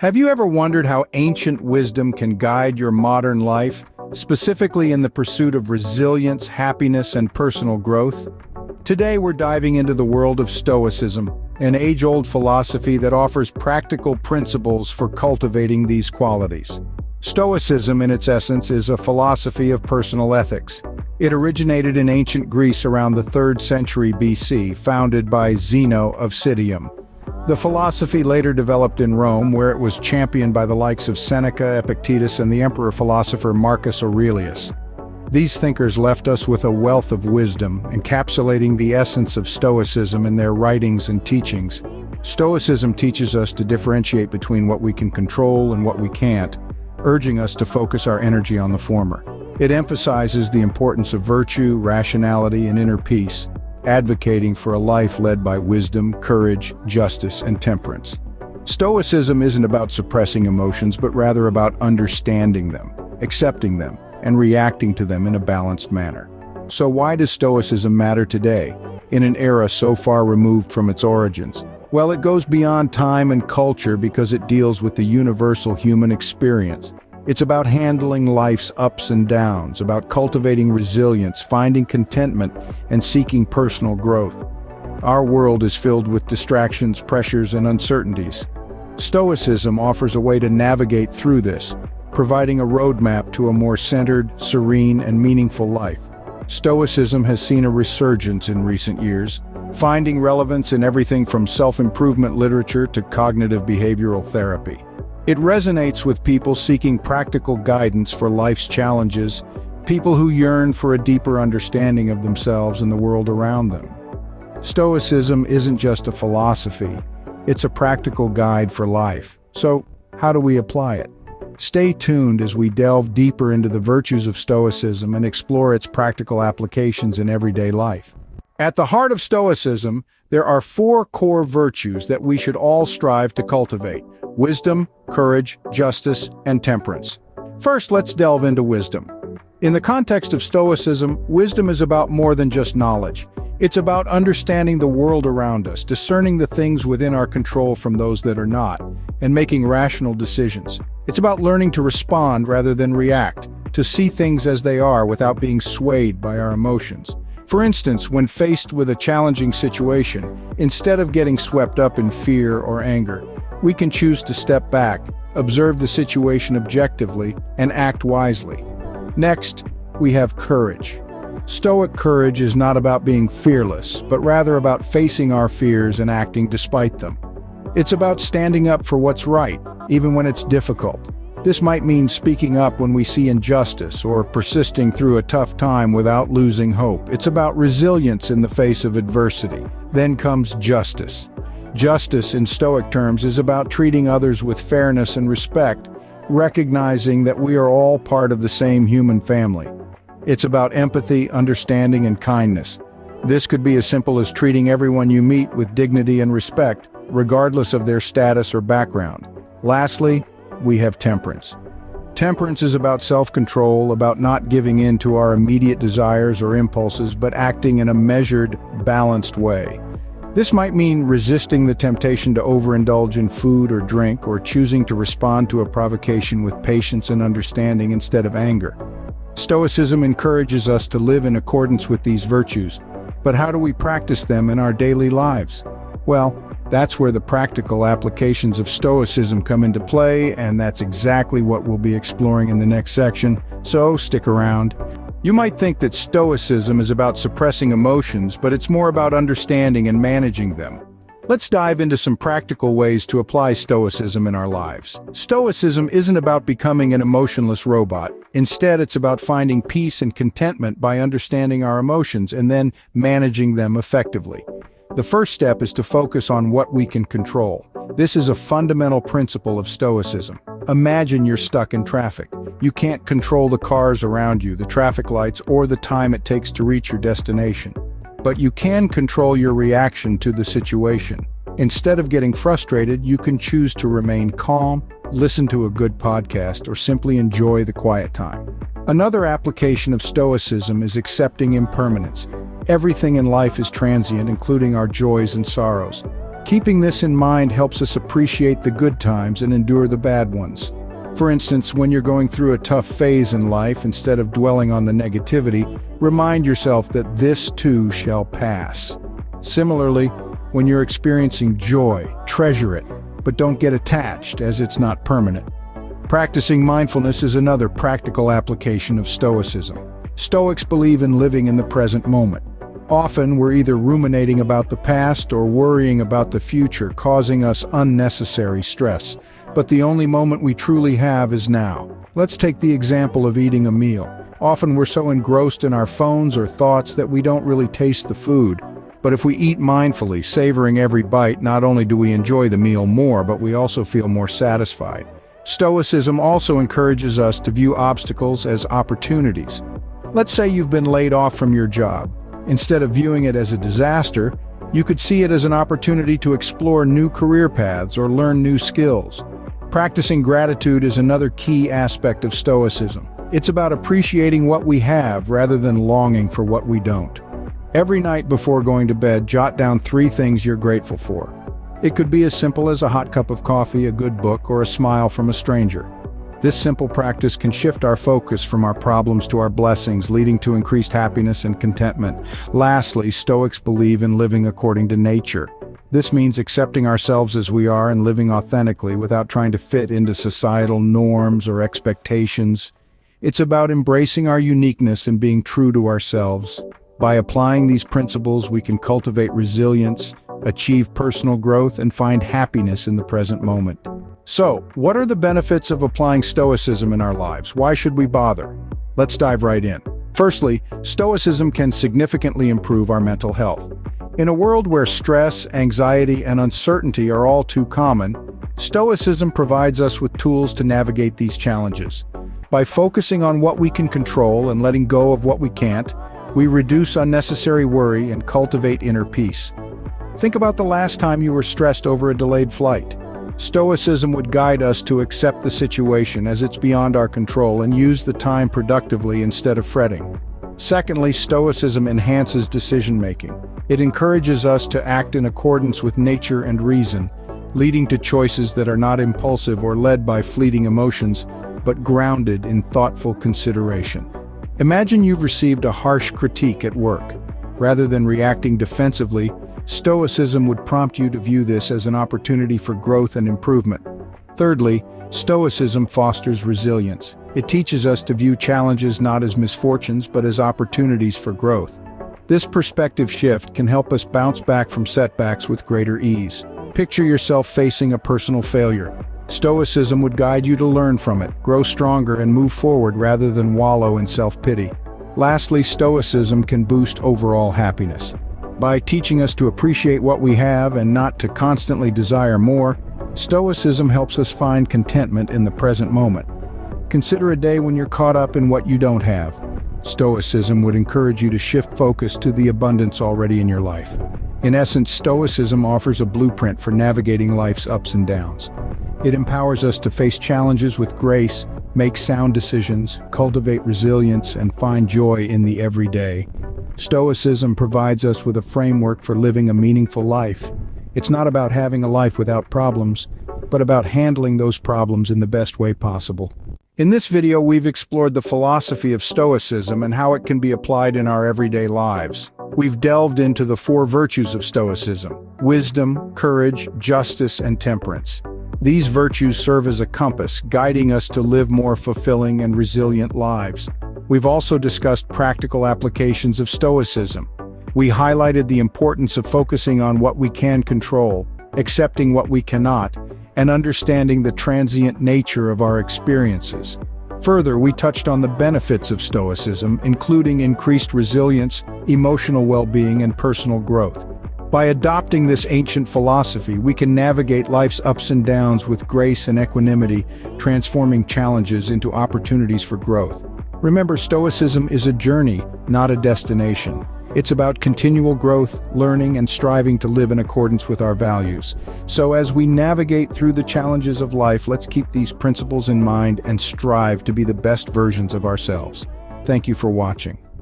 Have you ever wondered how ancient wisdom can guide your modern life, specifically in the pursuit of resilience, happiness, and personal growth? Today we're diving into the world of Stoicism, an age-old philosophy that offers practical principles for cultivating these qualities. Stoicism, in its essence, is a philosophy of personal ethics. It originated in ancient Greece around the 3rd century BC, founded by Zeno of Citium. The philosophy later developed in Rome, where it was championed by the likes of Seneca, Epictetus, and the emperor-philosopher Marcus Aurelius. These thinkers left us with a wealth of wisdom, encapsulating the essence of Stoicism in their writings and teachings. Stoicism teaches us to differentiate between what we can control and what we can't, urging us to focus our energy on the former. It emphasizes the importance of virtue, rationality, and inner peace, advocating for a life led by wisdom, courage, justice, and temperance. Stoicism isn't about suppressing emotions, but rather about understanding them, accepting them, and reacting to them in a balanced manner. So why does Stoicism matter today, in an era so far removed from its origins? Well, it goes beyond time and culture because it deals with the universal human experience. It's about handling life's ups and downs, about cultivating resilience, finding contentment, and seeking personal growth. Our world is filled with distractions, pressures, and uncertainties. Stoicism offers a way to navigate through this, providing a roadmap to a more centered, serene, and meaningful life. Stoicism has seen a resurgence in recent years, finding relevance in everything from self-improvement literature to cognitive behavioral therapy. It resonates with people seeking practical guidance for life's challenges, people who yearn for a deeper understanding of themselves and the world around them. Stoicism isn't just a philosophy, it's a practical guide for life. So, how do we apply it? Stay tuned as we delve deeper into the virtues of Stoicism and explore its practical applications in everyday life. At the heart of Stoicism, there are 4 core virtues that we should all strive to cultivate: wisdom, courage, justice, and temperance. First, let's delve into wisdom. In the context of Stoicism, wisdom is about more than just knowledge. It's about understanding the world around us, discerning the things within our control from those that are not, and making rational decisions. It's about learning to respond rather than react, to see things as they are without being swayed by our emotions. For instance, when faced with a challenging situation, instead of getting swept up in fear or anger, we can choose to step back, observe the situation objectively, and act wisely. Next, we have courage. Stoic courage is not about being fearless, but rather about facing our fears and acting despite them. It's about standing up for what's right, even when it's difficult. This might mean speaking up when we see injustice or persisting through a tough time without losing hope. It's about resilience in the face of adversity. Then comes justice. Justice, in Stoic terms, is about treating others with fairness and respect, recognizing that we are all part of the same human family. It's about empathy, understanding, and kindness. This could be as simple as treating everyone you meet with dignity and respect, regardless of their status or background. Lastly, we have temperance. Temperance is about self-control, about not giving in to our immediate desires or impulses, but acting in a measured, balanced way. This might mean resisting the temptation to overindulge in food or drink, or choosing to respond to a provocation with patience and understanding instead of anger. Stoicism encourages us to live in accordance with these virtues, but how do we practice them in our daily lives? Well, that's where the practical applications of Stoicism come into play, and that's exactly what we'll be exploring in the next section, so stick around. You might think that Stoicism is about suppressing emotions, but it's more about understanding and managing them. Let's dive into some practical ways to apply Stoicism in our lives. Stoicism isn't about becoming an emotionless robot. Instead, it's about finding peace and contentment by understanding our emotions and then managing them effectively. The first step is to focus on what we can control. This is a fundamental principle of Stoicism. Imagine you're stuck in traffic. You can't control the cars around you, the traffic lights, or the time it takes to reach your destination. But you can control your reaction to the situation. Instead of getting frustrated, you can choose to remain calm, listen to a good podcast, or simply enjoy the quiet time. Another application of Stoicism is accepting impermanence. Everything in life is transient, including our joys and sorrows. Keeping this in mind helps us appreciate the good times and endure the bad ones. For instance, when you're going through a tough phase in life, instead of dwelling on the negativity, remind yourself that this too shall pass. Similarly, when you're experiencing joy, treasure it, but don't get attached, as it's not permanent. Practicing mindfulness is another practical application of Stoicism. Stoics believe in living in the present moment. Often, we're either ruminating about the past or worrying about the future, causing us unnecessary stress. But the only moment we truly have is now. Let's take the example of eating a meal. Often we're so engrossed in our phones or thoughts that we don't really taste the food. But if we eat mindfully, savoring every bite, not only do we enjoy the meal more, but we also feel more satisfied. Stoicism also encourages us to view obstacles as opportunities. Let's say you've been laid off from your job. Instead of viewing it as a disaster, you could see it as an opportunity to explore new career paths or learn new skills. Practicing gratitude is another key aspect of Stoicism. It's about appreciating what we have rather than longing for what we don't. Every night before going to bed, jot down 3 things you're grateful for. It could be as simple as a hot cup of coffee, a good book, or a smile from a stranger. This simple practice can shift our focus from our problems to our blessings, leading to increased happiness and contentment. Lastly, Stoics believe in living according to nature. This means accepting ourselves as we are and living authentically without trying to fit into societal norms or expectations. It's about embracing our uniqueness and being true to ourselves. By applying these principles, we can cultivate resilience, achieve personal growth, and find happiness in the present moment. So, what are the benefits of applying Stoicism in our lives? Why should we bother? Let's dive right in. Firstly, Stoicism can significantly improve our mental health. In a world where stress, anxiety, and uncertainty are all too common, Stoicism provides us with tools to navigate these challenges. By focusing on what we can control and letting go of what we can't, we reduce unnecessary worry and cultivate inner peace. Think about the last time you were stressed over a delayed flight. Stoicism would guide us to accept the situation as it's beyond our control and use the time productively instead of fretting. Secondly, Stoicism enhances decision-making. It encourages us to act in accordance with nature and reason, leading to choices that are not impulsive or led by fleeting emotions, but grounded in thoughtful consideration. Imagine you've received a harsh critique at work. Rather than reacting defensively, Stoicism would prompt you to view this as an opportunity for growth and improvement. Thirdly, Stoicism fosters resilience. It teaches us to view challenges not as misfortunes but as opportunities for growth. This perspective shift can help us bounce back from setbacks with greater ease. Picture yourself facing a personal failure. Stoicism would guide you to learn from it, grow stronger, and move forward rather than wallow in self-pity. Lastly, Stoicism can boost overall happiness. By teaching us to appreciate what we have and not to constantly desire more, Stoicism helps us find contentment in the present moment. Consider a day when you're caught up in what you don't have. Stoicism would encourage you to shift focus to the abundance already in your life. In essence, Stoicism offers a blueprint for navigating life's ups and downs. It empowers us to face challenges with grace, make sound decisions, cultivate resilience, and find joy in the everyday. Stoicism provides us with a framework for living a meaningful life. It's not about having a life without problems, but about handling those problems in the best way possible. In this video, we've explored the philosophy of Stoicism and how it can be applied in our everyday lives. We've delved into the 4 virtues of Stoicism: wisdom, courage, justice, and temperance. These virtues serve as a compass, guiding us to live more fulfilling and resilient lives. We've also discussed practical applications of Stoicism. We highlighted the importance of focusing on what we can control, accepting what we cannot, and understanding the transient nature of our experiences. Further, we touched on the benefits of Stoicism, including increased resilience, emotional well-being, and personal growth. By adopting this ancient philosophy, we can navigate life's ups and downs with grace and equanimity, transforming challenges into opportunities for growth. Remember, Stoicism is a journey, not a destination. It's about continual growth, learning, and striving to live in accordance with our values. So as we navigate through the challenges of life, let's keep these principles in mind and strive to be the best versions of ourselves. Thank you for watching.